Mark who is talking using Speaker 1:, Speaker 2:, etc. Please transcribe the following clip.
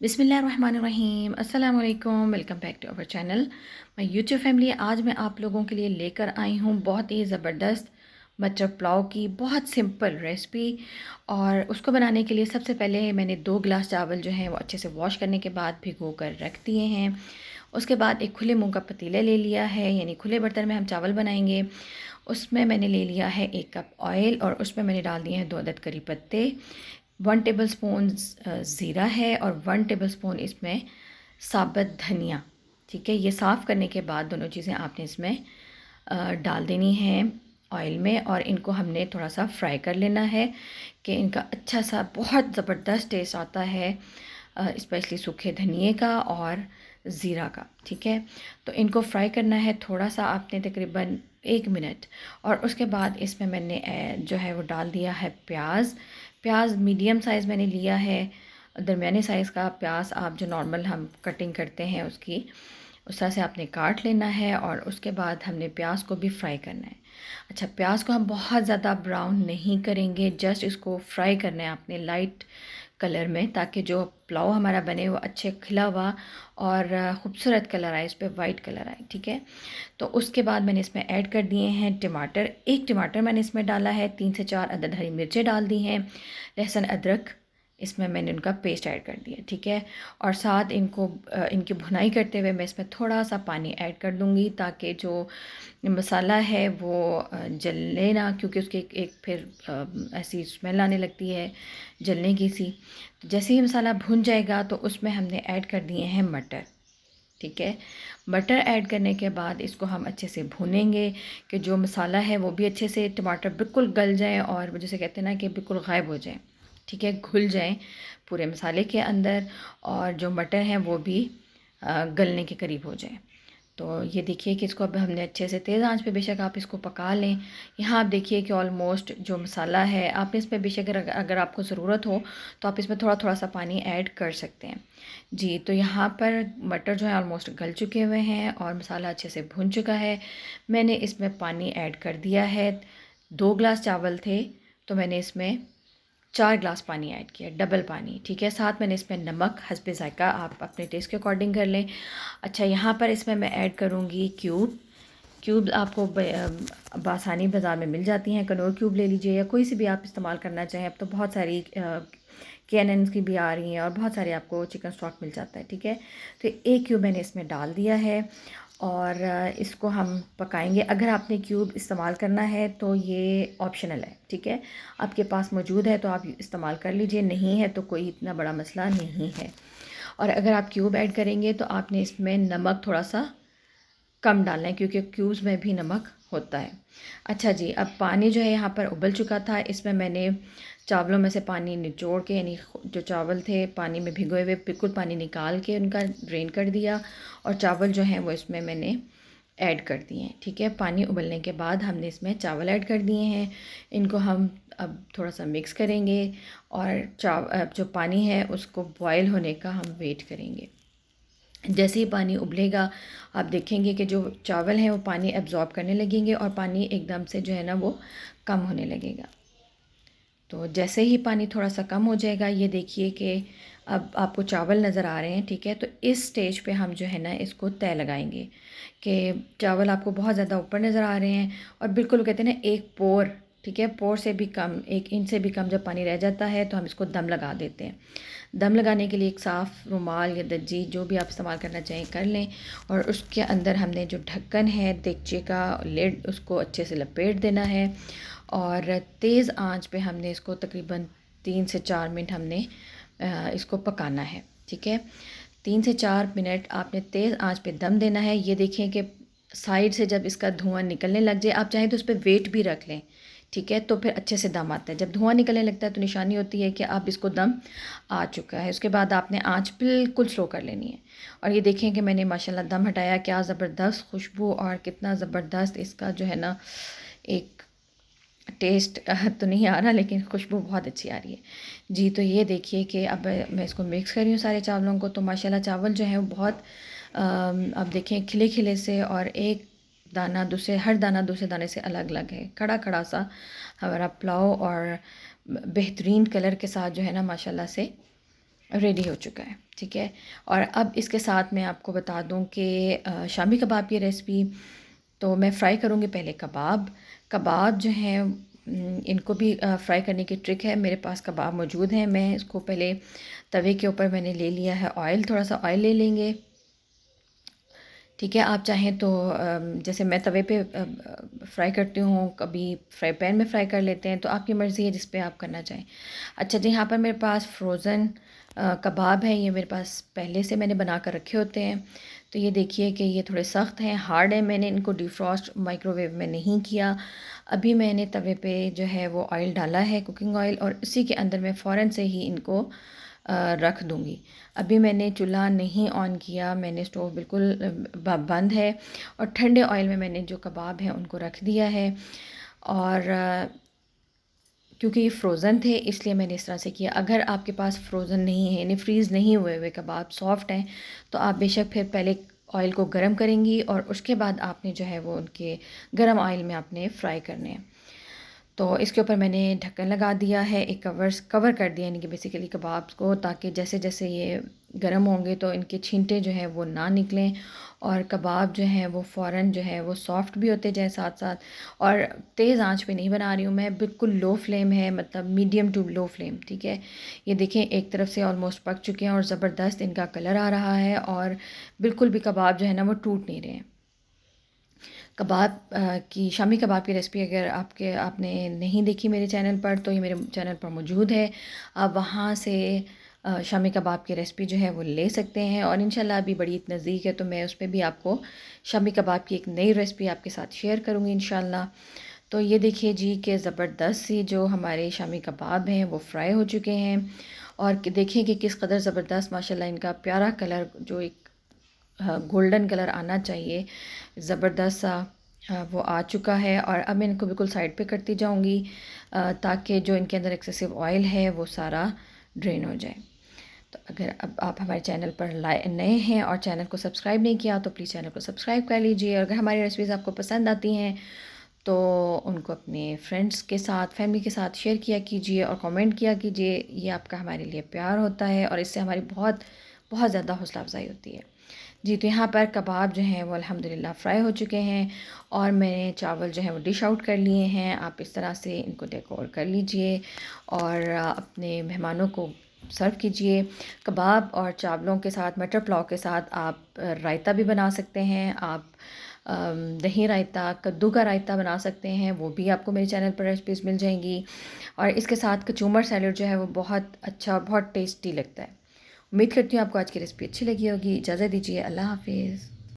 Speaker 1: बिस्मिल्लाहिर्रहमानिर्रहीम अस्सलाम वालेकुम। Welcome back to our channel my YouTube family. आज मैं आप लोगों के लिए लेकर आई हूँ बहुत ही ज़बरदस्त मटर पुलाव की बहुत सिंपल रेसिपी। और उसको बनाने के लिए सबसे पहले मैंने 2 गिलास चावल जो हैं वो अच्छे से वॉश करने के बाद भिगो कर रख दिए हैं। उसके बाद एक खुले मुँह का पतीला ले लिया है, यानी खुले बर्तन में हम चावल बनाएंगे। उसमें मैंने ले लिया है 1 कप ऑयल और उसमें मैंने डाल दिए हैं 2 अदद करी पत्ते, 1 टेबलस्पून ज़ीरा है और 1 टेबलस्पून इसमें साबुत धनिया। ठीक है, ये साफ़ करने के बाद दोनों चीज़ें आपने इसमें डाल देनी है ऑयल में और इनको हमने थोड़ा सा फ्राई कर लेना है कि इनका अच्छा सा बहुत ज़बरदस्त टेस्ट आता है, स्पेशली सूखे धनिए का और ज़ीरा का। ठीक है, तो इनको फ्राई करना है थोड़ा सा आपने तकरीबन 1 मिनट। और उसके बाद इसमें मैंने जो है वो डाल दिया है प्याज। प्याज मीडियम साइज़ मैंने लिया है, दरमियाने साइज़ का प्याज आप जो नॉर्मल हम कटिंग करते हैं उसकी उस तरह से आपने काट लेना है। और उसके बाद हमने प्याज को भी फ्राई करना है। अच्छा, प्याज को हम बहुत ज़्यादा ब्राउन नहीं करेंगे, जस्ट इसको फ्राई करना है आपने लाइट कलर में, ताकि जो पुलाव हमारा बने वो अच्छे खिला हुआ और ख़ूबसूरत कलर आए, इस पर वाइट कलर आए। ठीक है, तो उसके बाद मैंने इसमें ऐड कर दिए हैं टमाटर। 1 टमाटर मैंने इसमें डाला है, 3 से 4 अदद हरी मिर्चें डाल दी हैं, लहसुन अदरक इसमें मैंने उनका पेस्ट ऐड कर दिया। ठीक है, और साथ इनको इनकी भुनाई करते हुए मैं इसमें थोड़ा सा पानी ऐड कर दूँगी ताकि जो मसाला है वो जले ना, क्योंकि उसकी एक फिर ऐसी स्मेल आने लगती है जलने की सी। तो जैसे ही मसाला भुन जाएगा तो उसमें हमने ऐड कर दिए हैं मटर। ठीक है, मटर ऐड करने के बाद इसको हम अच्छे से भूनेंगे कि जो मसाला है वो भी अच्छे से, टमाटर बिल्कुल गल जाए और वो जैसे कहते हैं ना कि बिल्कुल गायब हो जाए। ठीक है, घुल जाएं पूरे मसाले के अंदर और जो मटर हैं वो भी गलने के करीब हो जाए। तो ये देखिए कि इसको अब हमने अच्छे से तेज़ आंच पे बेशक आप इसको पका लें। यहाँ आप देखिए कि ऑलमोस्ट जो मसाला है आपने इसमें बेशक अगर आपको ज़रूरत हो तो आप इसमें थोड़ा थोड़ा सा पानी ऐड कर सकते हैं। जी, तो यहाँ पर मटर जो है ऑलमोस्ट गल चुके हुए हैं और मसाला अच्छे से भुन चुका है। मैंने इसमें पानी ऐड कर दिया है। 2 गिलास चावल थे तो मैंने इसमें 4 गिलास पानी ऐड किया, डबल पानी। ठीक है, साथ मैंने इसमें नमक हस्बे ज़ायक़ा आप अपने टेस्ट के अकॉर्डिंग कर लें। अच्छा, यहाँ पर इसमें मैं ऐड करूँगी क्यूब। क्यूब आपको बासानी बाज़ार में मिल जाती हैं, कनौर क्यूब ले लीजिए या कोई सी भी आप इस्तेमाल करना चाहें। अब तो बहुत सारी KNN की भी आ रही हैं और बहुत सारे आपको चिकन स्टॉक मिल जाता है। ठीक है, तो 1 क्यूब मैंने इसमें डाल दिया है और इसको हम पकाएंगे। अगर आपने क्यूब इस्तेमाल करना है तो ये ऑप्शनल है। ठीक है, आपके पास मौजूद है तो आप इस्तेमाल कर लीजिए, नहीं है तो कोई इतना बड़ा मसला नहीं है। और अगर आप क्यूब ऐड करेंगे तो आपने इसमें नमक थोड़ा सा कम डालना है क्योंकि क्यूब्स में भी नमक होता है। अच्छा जी, अब पानी जो है यहाँ पर उबल चुका था, इसमें मैंने चावलों में से पानी निचोड़ के, यानी जो चावल थे पानी में भिगोए हुए, बिल्कुल पानी निकाल के उनका ड्रेन कर दिया और चावल जो हैं वो इसमें मैंने ऐड कर दिए हैं। ठीक है, पानी उबलने के बाद हमने इसमें चावल ऐड कर दिए हैं। इनको हम अब थोड़ा सा मिक्स करेंगे और जो पानी है उसको बॉयल होने का हम वेट करेंगे। जैसे ही पानी उबलेगा आप देखेंगे कि जो चावल हैं वो पानी एब्ज़ॉर्ब करने लगेंगे और पानी एकदम से जो है ना वो कम होने लगेगा। तो जैसे ही पानी थोड़ा सा कम हो जाएगा, ये देखिए कि अब आपको चावल नज़र आ रहे हैं। ठीक है, तो इस स्टेज पे हम जो है ना इसको तय लगाएंगे कि चावल आपको बहुत ज़्यादा ऊपर नज़र आ रहे हैं और बिल्कुल कहते हैं ना एक पोर, ठीक है, पोर से भी कम, 1 इंच से भी कम जब पानी रह जाता है तो हम इसको दम लगा देते हैं। दम लगाने के लिए एक साफ़ रुमाल या दज्जी जो भी आप इस्तेमाल करना चाहें कर लें और उसके अंदर हमने जो ढक्कन है देगचे का लिड उसको अच्छे से लपेट देना है और तेज़ आंच पे हमने इसको तकरीबन 3 से 4 मिनट हमने इसको पकाना है। ठीक है, 3 से 4 मिनट आपने तेज़ आंच पे दम देना है। ये देखें कि साइड से जब इसका धुआं निकलने लग जाए, आप चाहें तो उस पर वेट भी रख लें। ठीक है, तो फिर अच्छे से दम आता है। जब धुआं निकलने लगता है तो निशानी होती है कि आप इसको दम आ चुका है। उसके बाद आपने आंच बिल्कुल स्लो कर लेनी है और ये देखें कि मैंने माशाल्लाह दम हटाया, क्या ज़बरदस्त खुशबू और कितना ज़बरदस्त इसका जो है ना एक टेस्ट तो नहीं आ रहा लेकिन खुशबू बहुत अच्छी आ रही है। जी, तो ये देखिए कि अब मैं इसको मिक्स कर रही हूँ सारे चावलों को। तो माशाल्लाह चावल जो है वो बहुत अब देखें खिले खिले से और एक दाना दूसरे, हर दाना दूसरे दाने से अलग अलग है, खड़ा खड़ा सा हमारा पुलाव और बेहतरीन कलर के साथ जो है ना माशाल्लाह से रेडी हो चुका है, ठीक है। और अब इसके साथ मैं आपको बता दूं कि शामी कबाब की रेसिपी, तो मैं फ़्राई करूँगी पहले कबाब। कबाब जो हैं इनको भी फ़्राई करने की ट्रिक है। मेरे पास कबाब मौजूद हैं। मैं इसको पहले तवे के ऊपर मैंने ले लिया है ऑयल, थोड़ा सा ऑयल ले लेंगे, ठीक है। आप चाहें तो जैसे मैं तवे पे फ्राई करती हूँ, कभी फ्राई पैन में फ्राई कर लेते हैं, तो आपकी मर्ज़ी है जिस पे आप करना चाहें। अच्छा जी, यहाँ पर मेरे पास फ्रोज़न कबाब है। ये मेरे पास पहले से मैंने बना कर रखे होते हैं। तो ये देखिए कि ये थोड़े सख्त हैं, हार्ड हैं। मैंने इनको डिफ्रॉस्ट माइक्रोवेव में नहीं किया। अभी मैंने तवे पे जो है वो ऑयल डाला है, कुकिंग ऑयल, और इसी के अंदर मैं फ़ौरन से ही इनको रख दूँगी। अभी मैंने चूल्हा नहीं ऑन किया, मैंने स्टोव बिल्कुल बंद है, और ठंडे ऑयल में मैंने जो कबाब हैं उनको रख दिया है। और क्योंकि ये फ्रोज़न थे इसलिए मैंने इस तरह से किया। अगर आपके पास फ्रोज़न नहीं है, यानी फ्रीज़ नहीं हुए हुए कबाब सॉफ्ट हैं, तो आप बेशक फिर पहले ऑयल को गर्म करेंगी और उसके बाद आपने जो है वो उनके गर्म ऑयल में आपने फ्राई करने हैं। तो इसके ऊपर मैंने ढक्कन लगा दिया है, एक कवर कर दिया, यानी कि बेसिकली कबाब को, ताकि जैसे जैसे ये गर्म होंगे तो इनके छींटे जो हैं वो ना निकलें, और कबाब जो हैं वो फ़ौरन जो है वो सॉफ़्ट भी होते जाएँ साथ साथ। और तेज़ आंच पे नहीं बना रही हूँ मैं, बिल्कुल लो फ्लेम है, मतलब मीडियम टू लो फ्लेम, ठीक है। ये देखें एक तरफ से ऑलमोस्ट पक चुके हैं और ज़बरदस्त इनका कलर आ रहा है, और बिल्कुल भी कबाब जो है ना वो टूट नहीं रहे हैं। कबाब की शामी कबाब की रेसिपी अगर आपने नहीं देखी मेरे चैनल पर, तो ये मेरे चैनल पर मौजूद है। आप वहाँ से शामी कबाब की रेसिपी जो है वो ले सकते हैं, और इंशाल्लाह अभी बड़ी नज़दीक है तो मैं उस पर भी आपको शामी कबाब की एक नई रेसिपी आपके साथ शेयर करूँगी इंशाल्लाह। तो ये देखिए जी कि ज़बरदस्त सी जो हमारे शामी कबाब हैं वो फ्राई हो चुके हैं, और देखिए कि किस कदर ज़बरदस्त माशाल्लाह इनका प्यारा कलर, जो एक गोल्डन कलर आना चाहिए, ज़बरदस्त सा वो आ चुका है। और अब मैं इनको बिल्कुल साइड पे करती जाऊंगी, ताकि जो इनके अंदर एक्सेसिव ऑयल है वो सारा ड्रेन हो जाए। तो अगर अब आप हमारे चैनल पर नए हैं और चैनल को सब्सक्राइब नहीं किया, तो प्लीज़ चैनल को सब्सक्राइब कर लीजिए। और अगर हमारी रेसिपीज़ आपको पसंद आती हैं तो उनको अपने फ्रेंड्स के साथ, फैमिली के साथ शेयर किया कीजिए और कमेंट किया कीजिए। ये आपका हमारे लिए प्यार होता है, और इससे हमारी बहुत बहुत ज़्यादा हौसला अफजाई होती है जी। तो यहाँ पर कबाब जो हैं वो अल्हम्दुलिल्लाह फ्राई हो चुके हैं, और मैंने चावल जो हैं वो डिश आउट कर लिए हैं। आप इस तरह से इनको डेकोर कर लीजिए और अपने मेहमानों को सर्व कीजिए। कबाब और चावलों के साथ, मटर पुलाव के साथ आप रायता भी बना सकते हैं। आप दही रायता, कद्दू का रायता बना सकते हैं, वो भी आपको मेरे चैनल पर रेसिपीज़ मिल जाएंगी। और इसके साथ कचूमर सैलड जो है वो बहुत अच्छा, बहुत टेस्टी लगता है। उम्मीद करती हूँ आपको आज की रेसिपी अच्छी लगी होगी। इजाज़त दीजिए, अल्लाह हाफिज़।